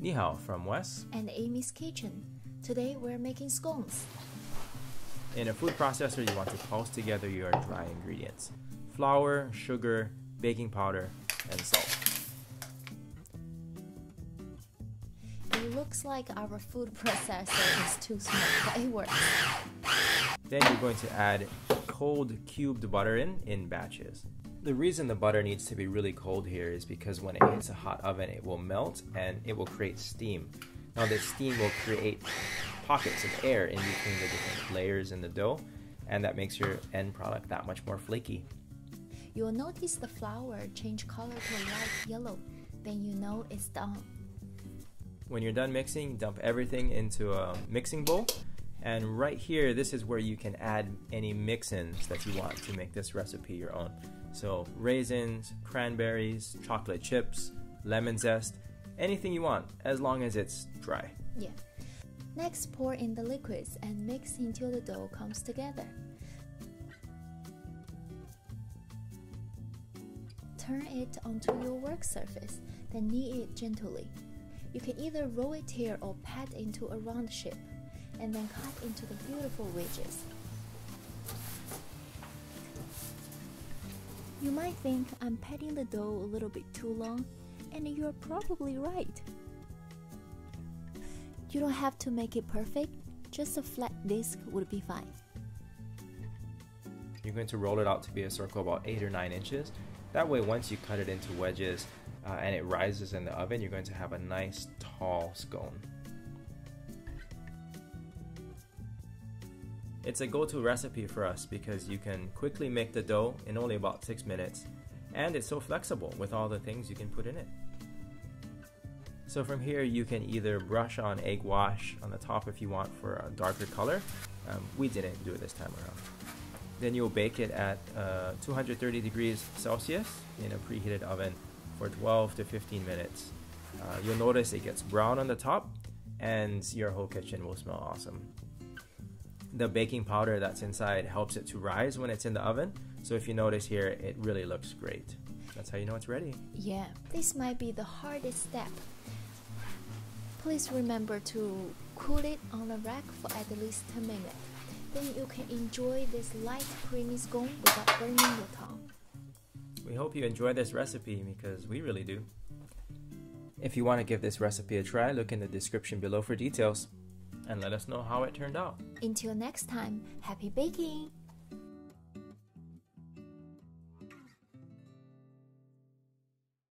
Ni hao from Wes. And Amy's Kitchen. Today we're making scones. In a food processor, you want to pulse together your dry ingredients. Flour, sugar, baking powder, and salt. It looks like our food processor is too small, but it works. Then you're going to add cold cubed butter in batches. The reason the butter needs to be really cold here is because when it hits a hot oven, it will melt and it will create steam. Now this steam will create pockets of air in between the different layers in the dough, and that makes your end product that much more flaky. You'll notice the flour change color to a light yellow, then you know it's done. When you're done mixing, dump everything into a mixing bowl. And right here, this is where you can add any mix-ins that you want to make this recipe your own. So raisins, cranberries, chocolate chips, lemon zest, anything you want, as long as it's dry. Yeah. Next, pour in the liquids and mix until the dough comes together. Turn it onto your work surface, then knead it gently. You can either roll it here or pat into a round shape, and then cut into the beautiful wedges. You might think I'm patting the dough a little bit too long, and you're probably right. You don't have to make it perfect, just a flat disc would be fine. You're going to roll it out to be a circle about 8 or 9 inches. That way, once you cut it into wedges and it rises in the oven, you're going to have a nice tall scone. It's a go-to recipe for us because you can quickly make the dough in only about 6 minutes, and it's so flexible with all the things you can put in it. So from here you can either brush on egg wash on the top if you want for a darker color. We didn't do it this time around. Then you'll bake it at 230 degrees Celsius in a preheated oven for 12 to 15 minutes. You'll notice it gets brown on the top and your whole kitchen will smell awesome. The baking powder that's inside helps it to rise when it's in the oven. So if you notice here, it really looks great. That's how you know it's ready. Yeah, this might be the hardest step. Please remember to cool it on a rack for at least 10 minutes. Then you can enjoy this light creamy scone without burning your tongue. We hope you enjoy this recipe because we really do. If you want to give this recipe a try, look in the description below for details and let us know how it turned out. Until next time, happy baking!